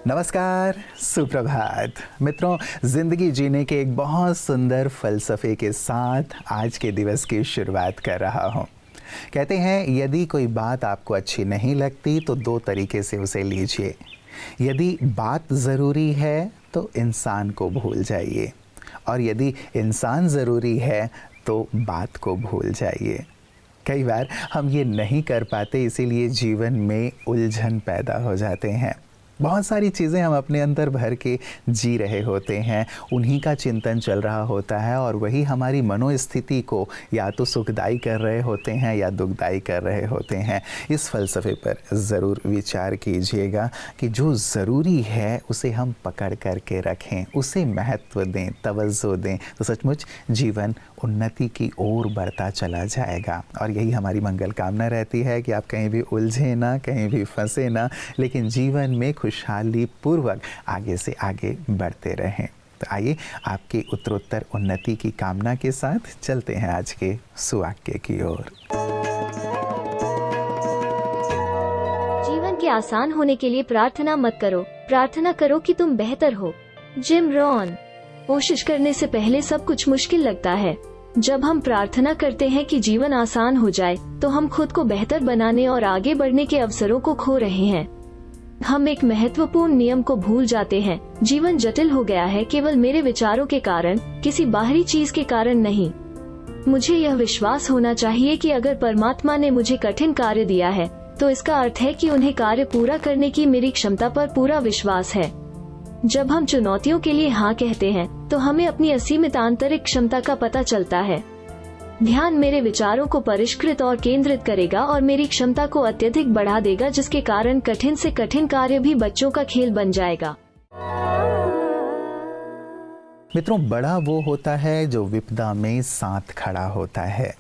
नमस्कार, सुप्रभात मित्रों। ज़िंदगी जीने के एक बहुत सुंदर फ़लसफ़े के साथ आज के दिवस की शुरुआत कर रहा हूँ। कहते हैं यदि कोई बात आपको अच्छी नहीं लगती तो दो तरीके से उसे लीजिए। यदि बात ज़रूरी है तो इंसान को भूल जाइए, और यदि इंसान ज़रूरी है तो बात को भूल जाइए। कई बार हम ये नहीं कर पाते, इसीलिए जीवन में उलझन पैदा हो जाते हैं। बहुत सारी चीज़ें हम अपने अंदर भर के जी रहे होते हैं, उन्हीं का चिंतन चल रहा होता है और वही हमारी मनोस्थिति को या तो सुखदायी कर रहे होते हैं या दुखदायी कर रहे होते हैं। इस फ़लसफ़े पर ज़रूर विचार कीजिएगा कि जो ज़रूरी है उसे हम पकड़ कर के रखें, उसे महत्व दें, तवज्जो दें, तो सचमुच जीवन उन्नति की ओर बढ़ता चला जाएगा। और यही हमारी मंगल कामना रहती है कि आप कहीं भी उलझे ना, कहीं भी फंसे ना, लेकिन जीवन में खुशहाली पूर्वक आगे से आगे बढ़ते रहें। तो आइए आपकी उत्तरोत्तर उन्नति की कामना के साथ चलते हैं आज के सुवाक्य की ओर। जीवन के आसान होने के लिए प्रार्थना मत करो, प्रार्थना करो कि तुम बेहतर हो। Jim Rohn. कोशिश करने से पहले सब कुछ मुश्किल लगता है। जब हम प्रार्थना करते हैं कि जीवन आसान हो जाए, तो हम खुद को बेहतर बनाने और आगे बढ़ने के अवसरों को खो रहे हैं। हम एक महत्वपूर्ण नियम को भूल जाते हैं। जीवन जटिल हो गया है केवल मेरे विचारों के कारण, किसी बाहरी चीज के कारण नहीं। मुझे यह विश्वास होना चाहिए कि अगर परमात्मा ने मुझे कठिन कार्य दिया है, तो इसका अर्थ है कि उन्हें कार्य पूरा करने की मेरी क्षमता पर पूरा विश्वास है। जब हम चुनौतियों के लिए हाँ कहते हैं, तो हमें अपनी असीमित आंतरिक क्षमता का पता चलता है। ध्यान मेरे विचारों को परिष्कृत और केंद्रित करेगा और मेरी क्षमता को अत्यधिक बढ़ा देगा, जिसके कारण कठिन से कठिन कार्य भी बच्चों का खेल बन जाएगा। मित्रों, बड़ा वो होता है जो विपदा में साथ खड़ा होता है।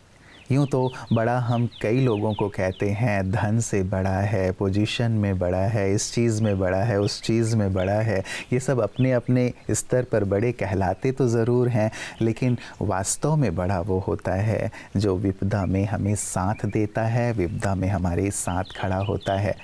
यूँ तो बड़ा हम कई लोगों को कहते हैं, धन से बड़ा है, पोजीशन में बड़ा है, इस चीज़ में बड़ा है, उस चीज़ में बड़ा है। ये सब अपने अपने स्तर पर बड़े कहलाते तो ज़रूर हैं, लेकिन वास्तव में बड़ा वो होता है जो विपदा में हमें साथ देता है, विपदा में हमारे साथ खड़ा होता है।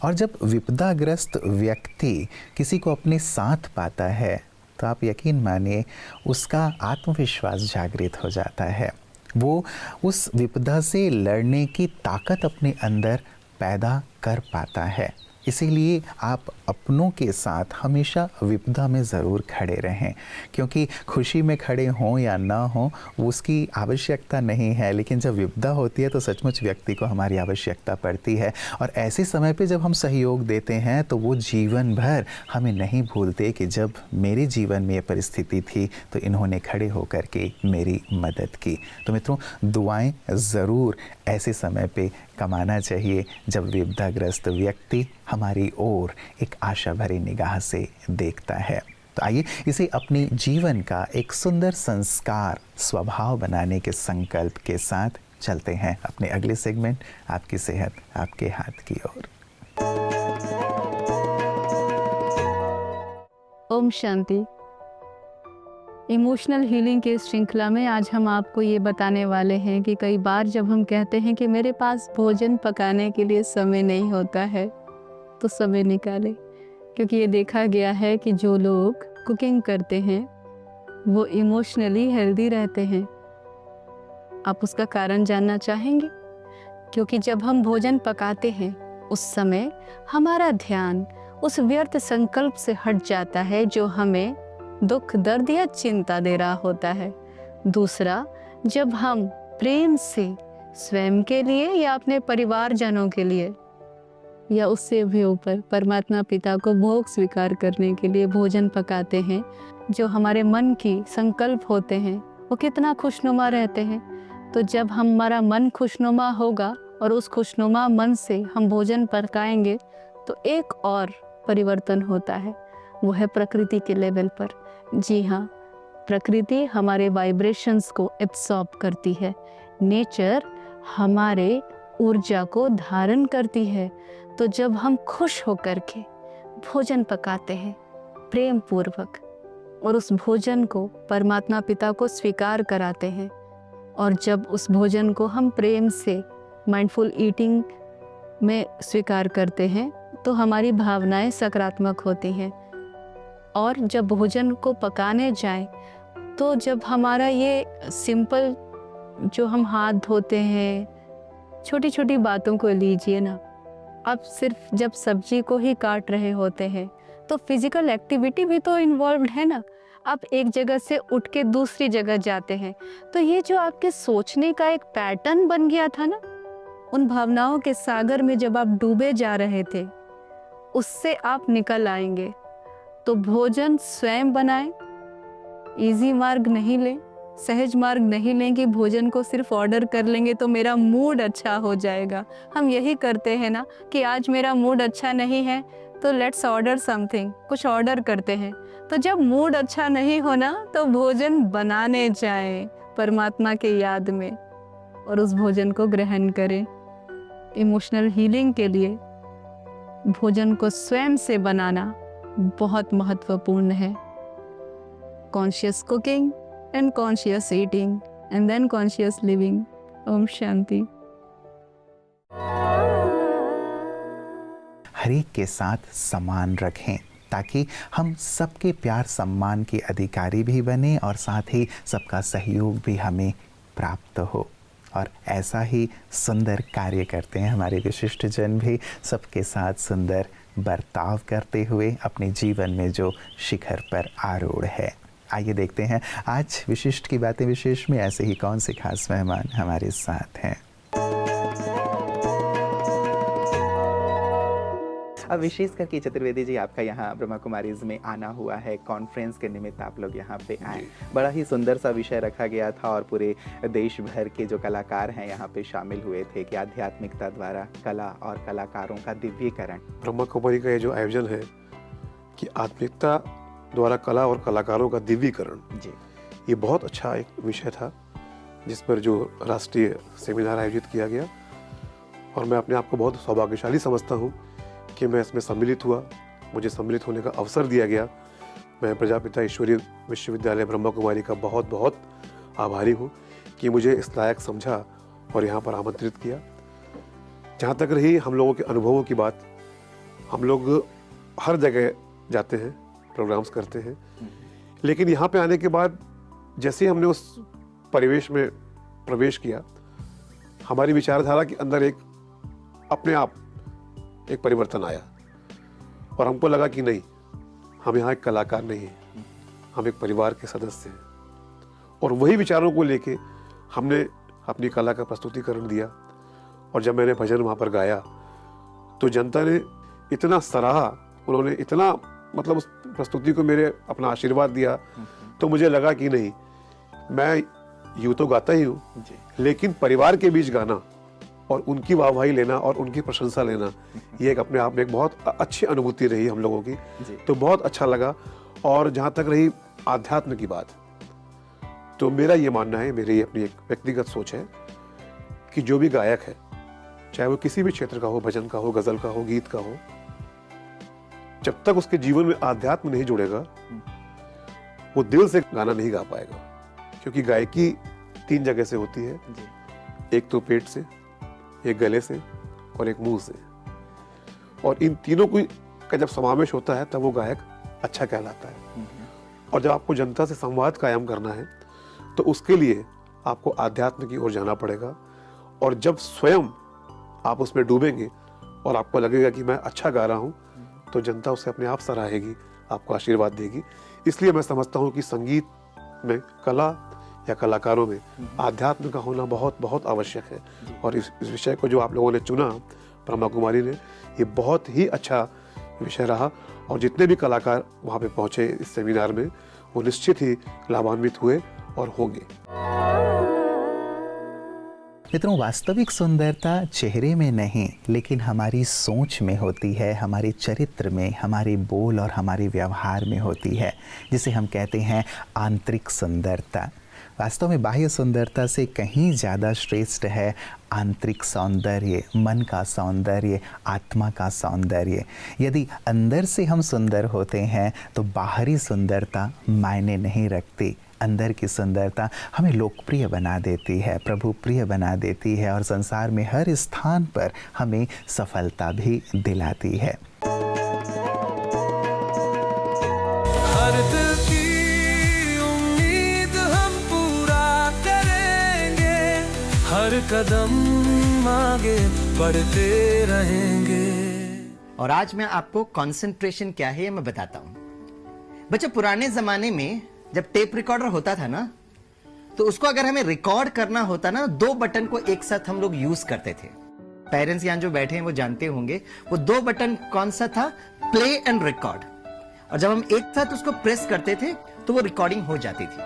और जब विपदाग्रस्त व्यक्ति किसी को अपने साथ पाता है, तो आप यकीन मानिए उसका आत्मविश्वास जागृत हो जाता है। वो उस विपदा से लड़ने की ताकत अपने अंदर पैदा कर पाता है। इसीलिए आप अपनों के साथ हमेशा विपदा में ज़रूर खड़े रहें, क्योंकि खुशी में खड़े हों या ना हों उसकी आवश्यकता नहीं है, लेकिन जब विपदा होती है तो सचमुच व्यक्ति को हमारी आवश्यकता पड़ती है। और ऐसे समय पे जब हम सहयोग देते हैं तो वो जीवन भर हमें नहीं भूलते कि जब मेरे जीवन में ये परिस्थिति थी तो इन्होंने खड़े होकर के मेरी मदद की। तो मित्रों, दुआएं ज़रूर ऐसे समय पे कमाना चाहिए जब विपदाग्रस्त व्यक्ति हमारी ओर एक आशा भरी निगाह से देखता है। तो आइए इसे अपने जीवन का एक सुंदर संस्कार स्वभाव बनाने के संकल्प के साथ चलते हैं अपने अगले सेगमेंट, आपकी सेहत आपके हाथ की ओर। ओम शांति। इमोशनल हीलिंग के श्रृंखला में आज हम आपको ये बताने वाले हैं कि कई बार जब हम कहते हैं कि मेरे पास भोजन पकाने के लिए समय नहीं होता है, तो समय निकालें, क्योंकि ये देखा गया है कि जो लोग कुकिंग करते हैं वो इमोशनली हेल्दी रहते हैं। आप उसका कारण जानना चाहेंगे? क्योंकि जब हम भोजन पकाते हैं उस समय हमारा ध्यान उस व्यर्थ संकल्प से हट जाता है जो हमें दुख, दर्द या चिंता दे रहा होता है। दूसरा, जब हम प्रेम से स्वयं के लिए या अपने परिवारजनों के लिए या उससे भी ऊपर परमात्मा पिता को भोग स्वीकार करने के लिए भोजन पकाते हैं, जो हमारे मन की संकल्प होते हैं वो कितना खुशनुमा रहते हैं। तो जब हमारा मन खुशनुमा होगा और उस खुशनुमा मन से हम भोजन पकाएंगे तो एक और परिवर्तन होता है, वो है प्रकृति के लेवल पर। जी हाँ, प्रकृति हमारे वाइब्रेशंस को एब्सॉर्ब करती है। नेचर हमारे ऊर्जा को धारण करती है। तो जब हम खुश होकर के भोजन पकाते हैं प्रेम पूर्वक और उस भोजन को परमात्मा पिता को स्वीकार कराते हैं, और जब उस भोजन को हम प्रेम से माइंडफुल ईटिंग में स्वीकार करते हैं तो हमारी भावनाएं सकारात्मक होती हैं। और जब भोजन को पकाने जाएं तो जब हमारा ये सिंपल जो हम हाथ धोते हैं, छोटी छोटी बातों को लीजिए ना, आप सिर्फ जब सब्जी को ही काट रहे होते हैं तो फिजिकल एक्टिविटी भी तो इन्वॉल्व्ड है ना। आप एक जगह से उठ के दूसरी जगह जाते हैं, तो ये जो आपके सोचने का एक पैटर्न बन गया था ना, उन भावनाओं के सागर में जब आप डूबे जा रहे थे, उससे आप निकल आएंगे। तो भोजन स्वयं बनाएं, इजी मार्ग नहीं लें, सहज मार्ग नहीं लें कि भोजन को सिर्फ ऑर्डर कर लेंगे तो मेरा मूड अच्छा हो जाएगा। हम यही करते हैं ना कि आज मेरा मूड अच्छा नहीं है तो लेट्स ऑर्डर समथिंग, कुछ ऑर्डर करते हैं। तो जब मूड अच्छा नहीं होना तो भोजन बनाने जाएं परमात्मा के याद में और उस भोजन को ग्रहण करें। इमोशनल हीलिंग के लिए भोजन को स्वयं से बनाना बहुत महत्वपूर्ण है। Conscious cooking and conscious eating and then conscious living. Om Shanti. हर एक के साथ समान रखें ताकि हम सबके प्यार सम्मान के अधिकारी भी बने और साथ ही सबका सहयोग भी हमें प्राप्त हो। और ऐसा ही सुंदर कार्य करते हैं हमारे विशिष्ट जन भी, सबके साथ सुंदर बर्ताव करते हुए अपने जीवन में जो शिखर पर आरूढ़ है। आइए देखते हैं आज विशिष्ट की बातें विशेष में ऐसे ही कौन से खास मेहमान हमारे साथ हैं। अब विशेष करके चतुर्वेदी जी, आपका यहाँ ब्रह्मा कुमारीज में आना हुआ है, कॉन्फ्रेंस के निमित्त आप लोग यहाँ पे आए। बड़ा ही सुंदर सा विषय रखा गया था और पूरे देश भर के जो कलाकार हैं यहाँ पे शामिल हुए थे कि आध्यात्मिकता द्वारा कला और कलाकारों का दिव्यीकरण। ब्रह्मा कुमारी का ये जो आयोजन है कि आत्मिकता द्वारा कला और कलाकारों का दिव्यीकरण, जी, ये बहुत अच्छा एक विषय था जिस पर जो राष्ट्रीय सेमिनार आयोजित किया गया। और मैं अपने आप को बहुत सौभाग्यशाली समझता हूँ कि मैं इसमें सम्मिलित हुआ, मुझे सम्मिलित होने का अवसर दिया गया। मैं प्रजापिता ईश्वरीय विश्वविद्यालय ब्रह्मा कुमारी का बहुत बहुत आभारी हूँ कि मुझे इस लायक समझा और यहाँ पर आमंत्रित किया। जहाँ तक रही हम लोगों के अनुभवों की बात, हम लोग हर जगह जाते हैं, प्रोग्राम्स करते हैं, लेकिन यहाँ पे आने के बाद जैसे हमने उस परिवेश में प्रवेश किया, हमारी विचारधारा के अंदर एक अपने आप एक परिवर्तन आया और हमको लगा कि नहीं, हम यहाँ एक कलाकार नहीं हैं, हम एक परिवार के सदस्य हैं। और वही विचारों को लेके हमने अपनी कला का प्रस्तुतिकरण दिया। और जब मैंने भजन वहाँ पर गाया तो जनता ने इतना सराहा, उन्होंने इतना मतलब उस प्रस्तुति को मेरे अपना आशीर्वाद दिया, तो मुझे लगा कि नहीं, मैं यूँ तो गाता ही हूँ, लेकिन परिवार के बीच गाना और उनकी वाहवाही लेना और उनकी प्रशंसा लेना, ये एक अपने आप में एक बहुत अच्छी अनुभूति रही हम लोगों की। तो बहुत अच्छा लगा। और जहाँ तक रही आध्यात्म की बात, तो मेरा ये मानना है, मेरी अपनी एक व्यक्तिगत सोच है कि जो भी गायक है, चाहे वो किसी भी क्षेत्र का हो, भजन का हो, गजल का हो, गीत का हो, जब तक उसके जीवन में आध्यात्म नहीं जुड़ेगा, वो दिल से गाना नहीं गा पाएगा। क्योंकि गायकी 3 जगह से होती है, एक तो पेट से, एक गले से और एक मुंह से। और इन तीनों का जब समावेश होता है तब वो गायक अच्छा कहलाता है। और जब आपको जनता से संवाद कायम करना है तो उसके लिए आपको आध्यात्म की ओर जाना पड़ेगा। और जब स्वयं आप उसमें डूबेंगे और आपको लगेगा कि मैं अच्छा गा रहा हूँ, तो जनता उसे अपने आप सराहेगी, आपको आशीर्वाद देगी। इसलिए मैं समझता हूँ कि संगीत में, कला या कलाकारों में आध्यात्म का होना बहुत बहुत आवश्यक है। और इस विषय को जो आप लोगों ने चुना, ब्रह्मा कुमारी ने, ये बहुत ही अच्छा विषय रहा। और जितने भी कलाकार वहाँ पे पहुँचे इस सेमिनार में, वो निश्चित ही लाभान्वित हुए और होंगे। मित्रों, वास्तविक सुंदरता चेहरे में नहीं लेकिन हमारी सोच में होती है, हमारे चरित्र में, हमारे बोल और हमारे व्यवहार में होती है, जिसे हम कहते हैं आंतरिक सुंदरता। वास्तव में बाह्य सुंदरता से कहीं ज़्यादा श्रेष्ठ है आंतरिक सौंदर्य, मन का सौंदर्य, आत्मा का सौंदर्य। यदि अंदर से हम सुंदर होते हैं तो बाहरी सुंदरता मायने नहीं रखती। अंदर की सुंदरता हमें लोकप्रिय बना देती है, प्रभु प्रिय बना देती है और संसार में हर स्थान पर हमें सफलता भी दिलाती है। हर दिल की उम्मीद हम पूरा करेंगे, हर कदम आगे बढ़ते रहेंगे। और आज मैं आपको कंसंट्रेशन क्या है ये मैं बताता हूं। बच्चों, पुराने जमाने में जब टेप रिकॉर्डर होता था ना, तो उसको अगर हमें रिकॉर्ड करना होता ना, 2 बटन को एक साथ हम लोग यूज करते थे। पेरेंट्स यहां जो बैठे हैं वो जानते होंगे वो 2 बटन कौन सा था, प्ले एंड रिकॉर्ड। और जब हम एक साथ उसको प्रेस करते थे तो वो रिकॉर्डिंग हो जाती थी।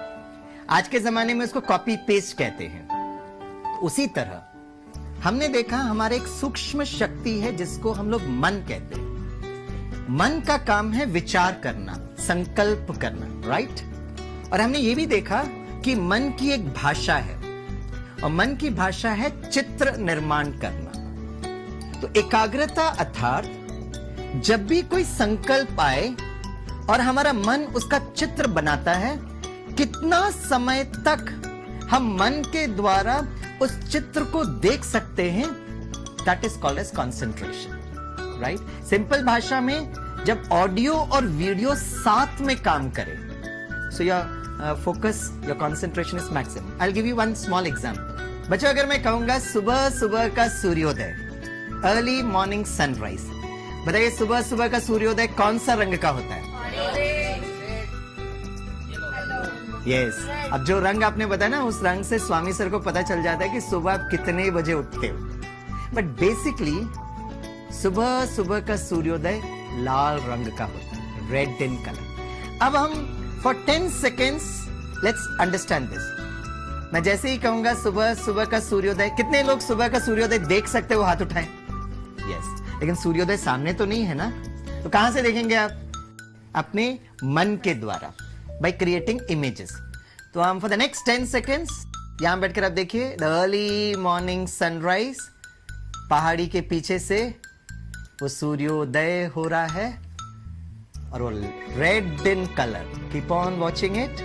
आज के जमाने में उसको कॉपी पेस्ट कहते हैं। तो उसी तरह हमने देखा हमारे एक सूक्ष्म शक्ति है जिसको हम लोग मन कहते हैं। मन का काम है विचार करना, संकल्प करना, राइट। और हमने ये भी देखा कि मन की एक भाषा है और मन की भाषा है चित्र निर्माण करना। तो एकाग्रता अर्थात जब भी कोई संकल्प आए और हमारा मन उसका चित्र बनाता है, कितना समय तक हम मन के द्वारा उस चित्र को देख सकते हैं, that is called as concentration, right. Simple भाषा में जब ऑडियो और वीडियो साथ में काम करें, so your focus, your concentration is maximum. I will give you one small example. बच्चों, अगर मैं कहूंगा सुबह सुबह का सूर्योदय, अर्ली मॉर्निंग सनराइज, बताइए सुबह सुबह का सूर्योदय कौन सा रंग का होता है? यस। अब जो रंग आपने बताया ना, उस रंग से स्वामी सर को पता चल जाता है कि सुबह आप कितने बजे उठते हो। बट बेसिकली सुबह सुबह का सूर्योदय लाल रंग का होता है, रेड इन कलर। अब हम for 10 seconds let's understand this. मैं जैसे ही कहूंगा सुबह सुबह का सूर्योदय, कितने लोग सुबह का सूर्योदय देख सकते हो? हाथ उठाएं। यस, लेकिन सूर्योदय सामने तो नहीं है ना, तो कहां से देखेंगे आप? अपने मन के द्वारा, बाय क्रिएटिंग इमेजेस। तो हम फॉर द नेक्स्ट 10 सेकेंड्स यहां बैठकर आप देखिए, द अर्ली मॉर्निंग सनराइज, पहाड़ी के पीछे से वो सूर्योदय हो रहा है और वो red in colour. Keep on watching it.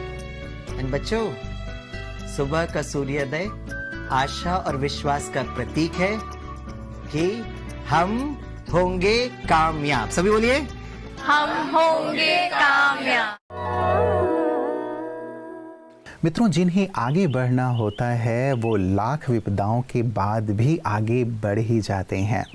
And बच्चों, सुबह का सूर्योदय आशा और विश्वास का प्रतीक है कि हम होंगे कामयाब। सभी बोलिए, हम होंगे कामयाब। मित्रों, जिन्हें आगे बढ़ना होता है वो लाख विपदाओं के बाद भी आगे बढ़ ही जाते हैं,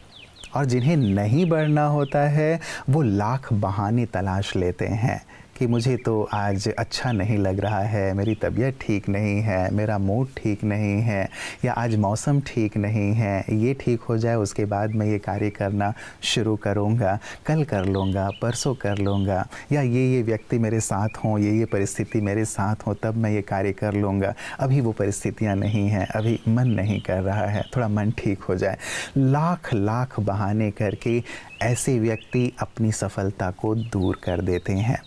और जिन्हें नहीं बढ़ना होता है वो लाख बहाने तलाश लेते हैं कि मुझे तो आज अच्छा नहीं लग रहा है, मेरी तबीयत ठीक नहीं है, मेरा मूड ठीक नहीं है, या आज मौसम ठीक नहीं है, ये ठीक हो जाए उसके बाद मैं ये कार्य करना शुरू करूँगा, कल कर लूँगा, परसों कर लूँगा, या ये व्यक्ति मेरे साथ हों, ये परिस्थिति मेरे साथ हो तब मैं ये कार्य कर लूँगा। अभी वो परिस्थितियाँ नहीं हैं, अभी मन नहीं कर रहा है, थोड़ा मन ठीक हो जाए। लाख लाख बहाने करके ऐसे व्यक्ति अपनी सफलता को दूर कर देते हैं।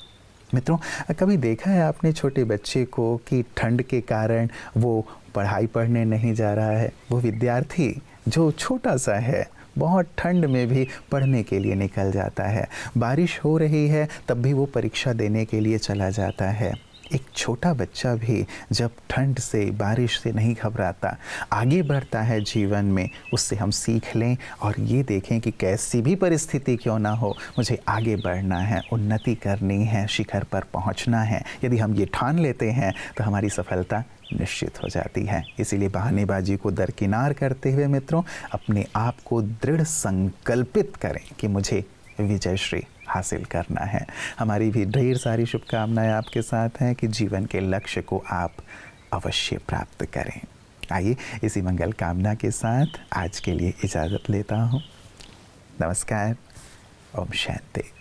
मित्रों, कभी देखा है आपने छोटे बच्चे को कि ठंड के कारण वो पढ़ाई पढ़ने नहीं जा रहा है? वो विद्यार्थी जो छोटा सा है बहुत ठंड में भी पढ़ने के लिए निकल जाता है। बारिश हो रही है तब भी वो परीक्षा देने के लिए चला जाता है। एक छोटा बच्चा भी जब ठंड से, बारिश से नहीं घबराता, आगे बढ़ता है जीवन में, उससे हम सीख लें और ये देखें कि कैसी भी परिस्थिति क्यों ना हो, मुझे आगे बढ़ना है, उन्नति करनी है, शिखर पर पहुंचना है। यदि हम ये ठान लेते हैं तो हमारी सफलता निश्चित हो जाती है। इसीलिए बहानेबाजी को दरकिनार करते हुए मित्रों, अपने आप को दृढ़ संकल्पित करें कि मुझे विजय श्री हासिल करना है। हमारी भी ढेर सारी शुभकामनाएं आपके साथ हैं कि जीवन के लक्ष्य को आप अवश्य प्राप्त करें। आइए इसी मंगल कामना के साथ आज के लिए इजाज़त लेता हूँ। नमस्कार। ओम शांति।